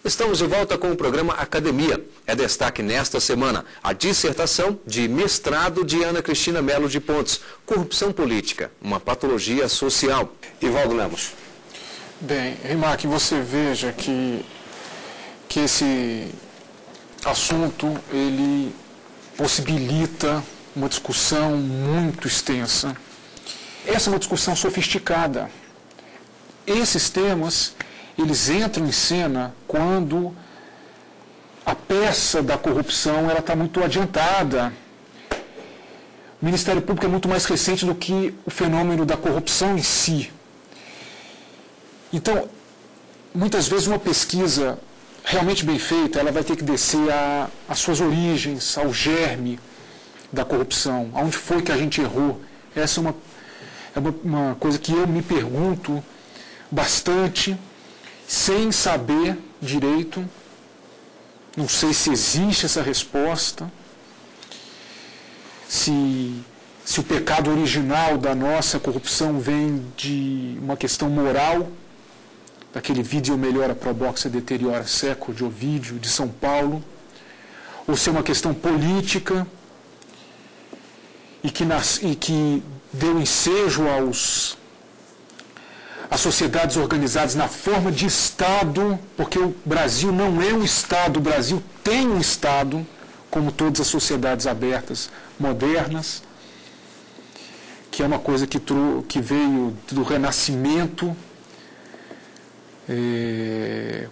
Estamos de volta com o programa Academia. É destaque nesta semana a dissertação de mestrado de Ana Cristina Melo de Pontes, Corrupção Política, uma patologia social. Ivaldo Lemos. Bem, Rimac, você veja que esse assunto, ele possibilita uma discussão muito extensa. Essa é uma discussão sofisticada. Esses temas, eles entram em cena quando a peça da corrupção está muito adiantada. O Ministério Público é muito mais recente do que o fenômeno da corrupção em si. Então, muitas vezes uma pesquisa realmente bem feita, ela vai ter que descer às suas origens, ao germe da corrupção, aonde foi que a gente errou. Essa é uma coisa que eu me pergunto bastante, sem saber direito. Não sei se existe essa resposta, se o pecado original da nossa corrupção vem de uma questão moral, daquele vídeo melhora pro boxe deteriora século de Ovídio, de São Paulo, ou se é uma questão política e que deu ensejo às sociedades organizadas na forma de Estado, porque o Brasil não é um Estado, o Brasil tem um Estado, como todas as sociedades abertas modernas, que é uma coisa que veio do Renascimento,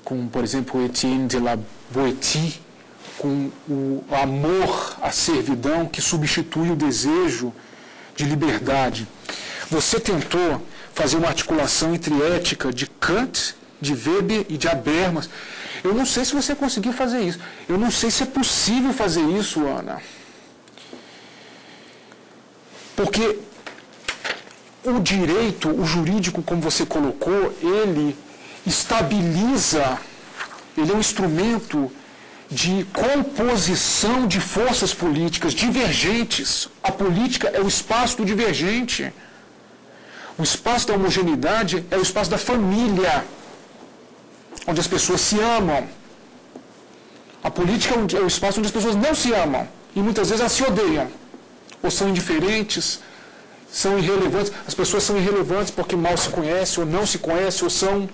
com, por exemplo, Etienne de la Boétie, com o amor à servidão que substitui o desejo de liberdade. Você tentou fazer uma articulação entre ética de Kant, de Weber e de Habermas. Eu não sei se você conseguiu fazer isso. Eu não sei se é possível fazer isso, Ana. Porque o direito, o jurídico, como você colocou, ele estabiliza, ele é um instrumento de composição de forças políticas divergentes. A política é o espaço do divergente. O espaço da homogeneidade é o espaço da família, onde as pessoas se amam. A política é o espaço onde as pessoas não se amam. E muitas vezes elas se odeiam. Ou são indiferentes, são irrelevantes. As pessoas são irrelevantes porque mal se conhecem, ou não se conhecem, ou são...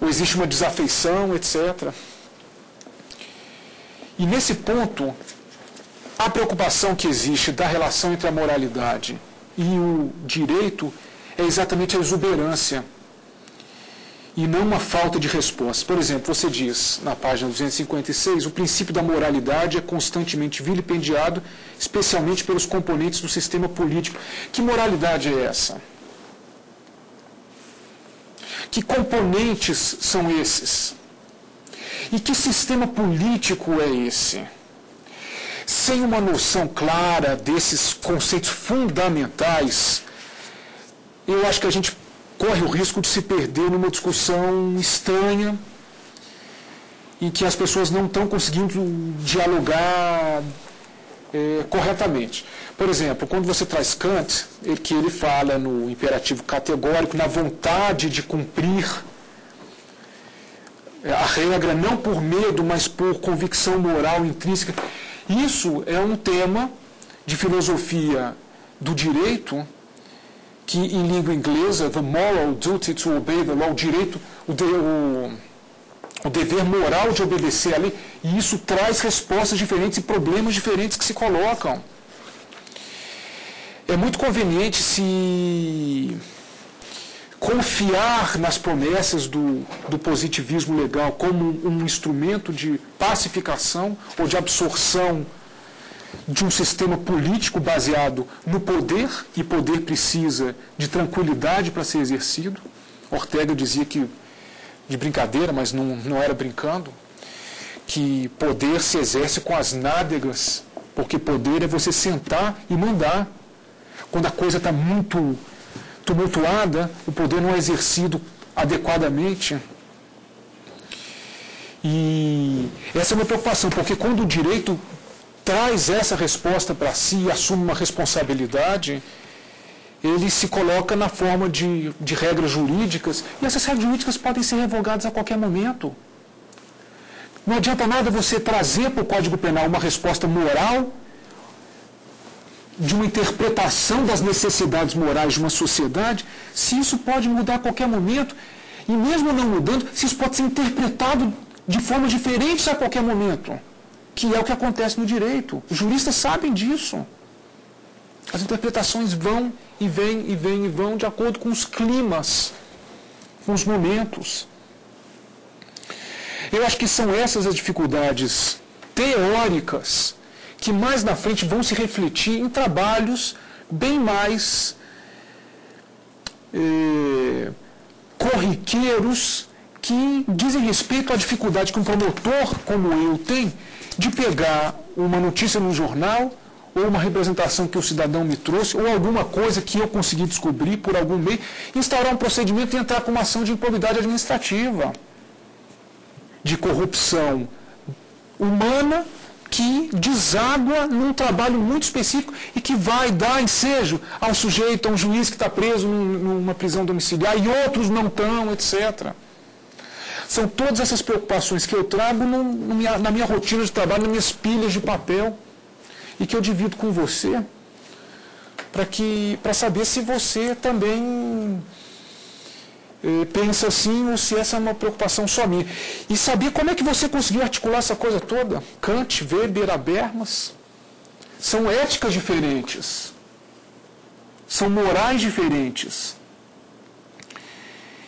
ou existe uma desafeição, etc. E nesse ponto, a preocupação que existe da relação entre a moralidade e o direito é exatamente a exuberância e não uma falta de resposta. Por exemplo, você diz na página 256, o princípio da moralidade é constantemente vilipendiado, especialmente pelos componentes do sistema político. Que moralidade é essa? Que componentes são esses? E que sistema político é esse? Sem uma noção clara desses conceitos fundamentais, eu acho que a gente corre o risco de se perder numa discussão estranha, em que as pessoas não estão conseguindo dialogar corretamente. Por exemplo, quando você traz Kant, que ele fala no imperativo categórico, na vontade de cumprir a regra, não por medo, mas por convicção moral intrínseca. Isso é um tema de filosofia do direito, que em língua inglesa, the moral duty to obey the law, o dever moral de obedecer a lei, e isso traz respostas diferentes e problemas diferentes que se colocam. É muito conveniente se confiar nas promessas do positivismo legal como um instrumento de pacificação ou de absorção de um sistema político baseado no poder, e poder precisa de tranquilidade para ser exercido. Ortega dizia que, de brincadeira, mas não era brincando, que poder se exerce com as nádegas, porque poder é você sentar e mandar. Quando a coisa está muito tumultuada, o poder não é exercido adequadamente. E essa é uma preocupação, porque quando o direito traz essa resposta para si e assume uma responsabilidade, ele se coloca na forma de regras jurídicas, e essas regras jurídicas podem ser revogadas a qualquer momento. Não adianta nada você trazer para o Código Penal uma resposta moral, de uma interpretação das necessidades morais de uma sociedade, se isso pode mudar a qualquer momento, e mesmo não mudando, se isso pode ser interpretado de formas diferentes a qualquer momento, que é o que acontece no direito. Os juristas sabem disso. As interpretações vão e vêm e vêm e vão de acordo com os climas, com os momentos. Eu acho que são essas as dificuldades teóricas que mais na frente vão se refletir em trabalhos bem mais corriqueiros, que dizem respeito à dificuldade que um promotor como eu tem de pegar uma notícia no jornal, ou uma representação que o cidadão me trouxe, ou alguma coisa que eu consegui descobrir por algum meio, instaurar um procedimento e entrar com uma ação de improbidade administrativa, de corrupção humana, que deságua num trabalho muito específico e que vai dar ensejo ao sujeito, a um juiz que está preso numa prisão domiciliar e outros não estão, etc. São todas essas preocupações que eu trago na minha rotina de trabalho, nas minhas pilhas de papel, e que eu divido com você, para saber se você também pensa assim, ou se essa é uma preocupação só minha. E saber como é que você conseguiu articular essa coisa toda. Kant, Weber, Habermas. São éticas diferentes. São morais diferentes.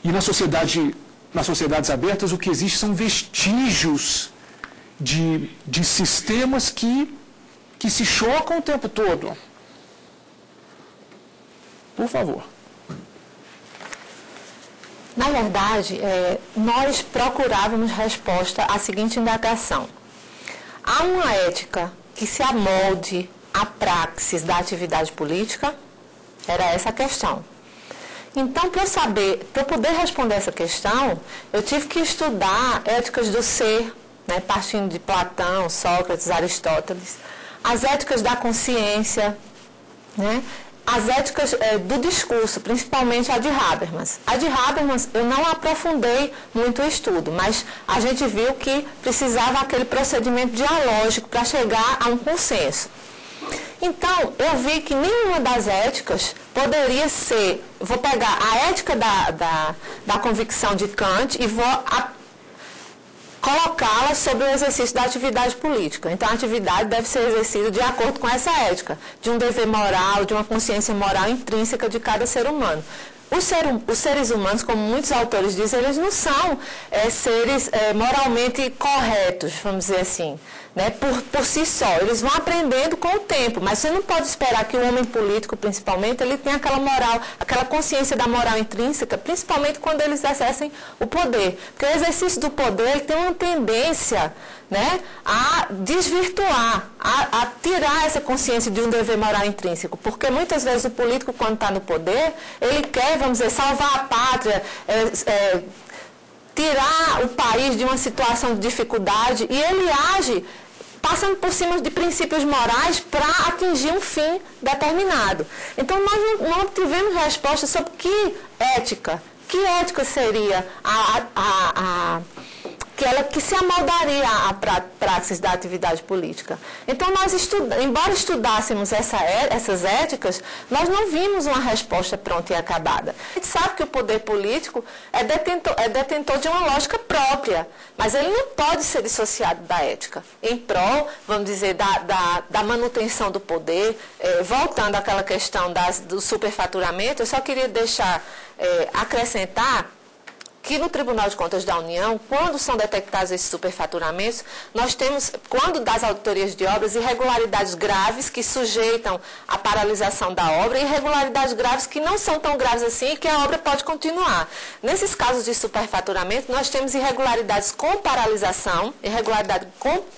E nas sociedades abertas, o que existe são vestígios de sistemas que se chocam o tempo todo. Por favor. Na verdade, nós procurávamos resposta à seguinte indagação. Há uma ética que se amolde à praxis da atividade política? Era essa a questão. Então, para eu poder responder essa questão, eu tive que estudar éticas do ser, né, partindo de Platão, Sócrates, Aristóteles, as éticas da consciência, né? As éticas do discurso, principalmente a de Habermas. A de Habermas eu não aprofundei muito o estudo, mas a gente viu que precisava aquele procedimento dialógico para chegar a um consenso. Então, eu vi que nenhuma das éticas poderia ser... Vou pegar a ética da convicção de Kant e vou colocá-la sobre o exercício da atividade política. Então, a atividade deve ser exercida de acordo com essa ética, de um dever moral, de uma consciência moral intrínseca de cada ser humano. Os seres humanos, como muitos autores dizem, eles não são seres moralmente corretos, vamos dizer assim, né, por si só. Eles vão aprendendo com o tempo, mas você não pode esperar que o homem político, principalmente, ele tenha aquela moral, aquela consciência da moral intrínseca, principalmente quando eles exercem o poder. Porque o exercício do poder ele tem uma tendência, né, a desvirtuar, a tirar essa consciência de um dever moral intrínseco. Porque muitas vezes o político, quando está no poder, ele quer, vamos dizer, salvar a pátria, tirar o país de uma situação de dificuldade, e ele age passando por cima de princípios morais para atingir um fim determinado. Então, nós não tivemos resposta sobre que ética seria que se amoldaria à praxis da atividade política. Então, embora estudássemos essas éticas, nós não vimos uma resposta pronta e acabada. A gente sabe que o poder político é detentor de uma lógica própria, mas ele não pode ser dissociado da ética. Em prol, vamos dizer, da manutenção do poder, voltando àquela questão do superfaturamento, eu só queria acrescentar que no Tribunal de Contas da União, quando são detectados esses superfaturamentos, nós temos, quando das auditorias de obras, irregularidades graves que sujeitam a paralisação da obra e irregularidades graves que não são tão graves assim e que a obra pode continuar. Nesses casos de superfaturamento, nós temos irregularidades com paralisação, irregularidade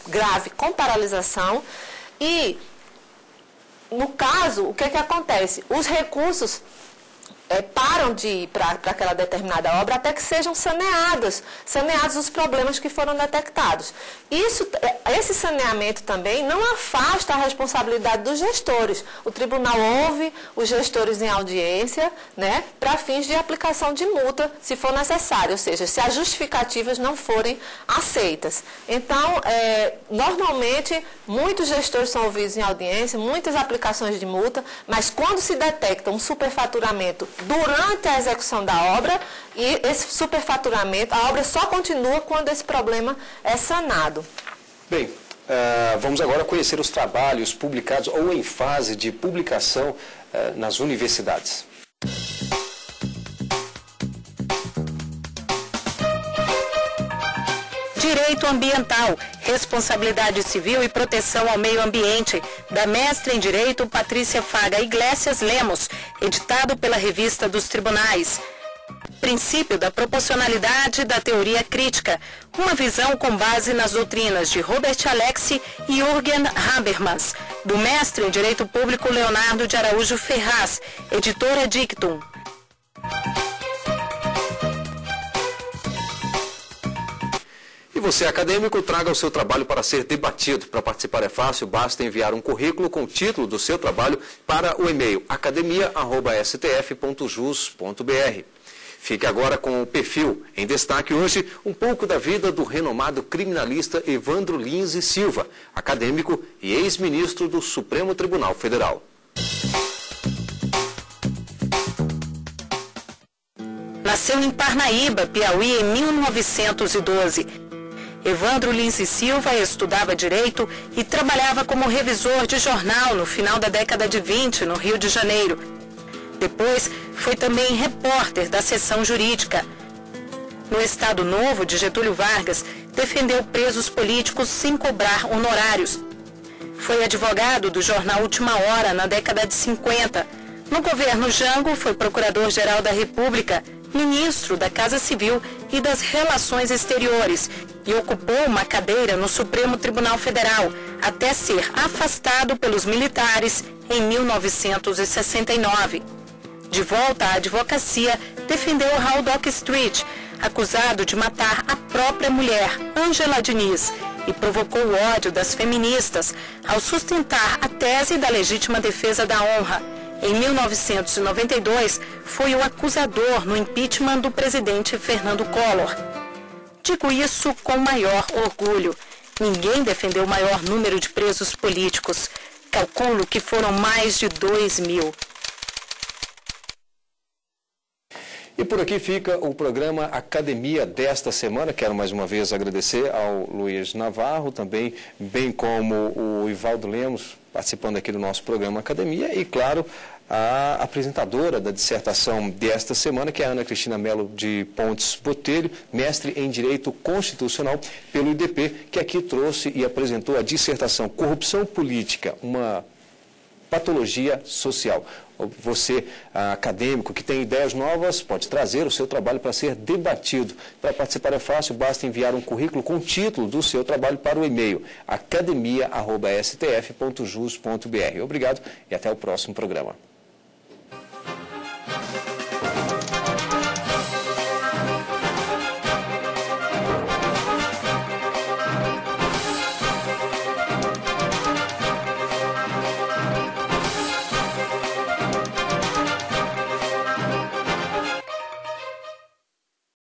grave com paralisação e, no caso, o que acontece? Os recursos param de ir para aquela determinada obra até que sejam saneados os problemas que foram detectados. Esse saneamento também não afasta a responsabilidade dos gestores. O tribunal ouve os gestores em audiência, né, para fins de aplicação de multa, se for necessário, ou seja, se as justificativas não forem aceitas. Então, normalmente, muitos gestores são ouvidos em audiência, muitas aplicações de multa, mas quando se detecta um superfaturamento durante a execução da obra, e esse superfaturamento, a obra só continua quando esse problema é sanado. Bem, vamos agora conhecer os trabalhos publicados ou em fase de publicação nas universidades. Direito Ambiental, Responsabilidade Civil e Proteção ao Meio Ambiente, da mestra em Direito Patrícia Faga Iglesias Lemos, editado pela Revista dos Tribunais. Princípio da proporcionalidade da teoria crítica, uma visão com base nas doutrinas de Robert Alexi e Jürgen Habermas, do mestre em Direito Público Leonardo de Araújo Ferraz, editora Dictum. E você, acadêmico, traga o seu trabalho para ser debatido. Para participar é fácil, basta enviar um currículo com o título do seu trabalho para o e-mail academia@stf.jus.br. Fique agora com o perfil. Em destaque hoje, um pouco da vida do renomado criminalista Evandro Lins e Silva, acadêmico e ex-ministro do Supremo Tribunal Federal. Nasceu em Parnaíba, Piauí, em 1912. Evandro Lins e Silva estudava Direito e trabalhava como revisor de jornal no final da década de 20, no Rio de Janeiro. Depois, foi também repórter da seção jurídica. No Estado Novo de Getúlio Vargas, defendeu presos políticos sem cobrar honorários. Foi advogado do jornal Última Hora na década de 50. No governo Jango, foi procurador-geral da República, ministro da Casa Civil e das Relações Exteriores e ocupou uma cadeira no Supremo Tribunal Federal, até ser afastado pelos militares em 1969. De volta à advocacia, defendeu Raul Dock Street, acusado de matar a própria mulher, Ângela Diniz, e provocou o ódio das feministas ao sustentar a tese da legítima defesa da honra. Em 1992, foi o acusador no impeachment do presidente Fernando Collor. Digo isso com maior orgulho. Ninguém defendeu o maior número de presos políticos. Calculo que foram mais de 2.000. E por aqui fica o programa Academia desta semana. Quero mais uma vez agradecer ao Luiz Navarro, também, bem como o Ivaldo Lemos, participando aqui do nosso programa Academia, e, claro, a apresentadora da dissertação desta semana, que é a Ana Cristina Melo de Pontes Botelho, mestre em Direito Constitucional pelo IDP, que aqui trouxe e apresentou a dissertação Corrupção Política, uma patologia social. Você, acadêmico, que tem ideias novas, pode trazer o seu trabalho para ser debatido. Para participar é fácil, basta enviar um currículo com o título do seu trabalho para o e-mail academia@stf.jus.br. Obrigado e até o próximo programa.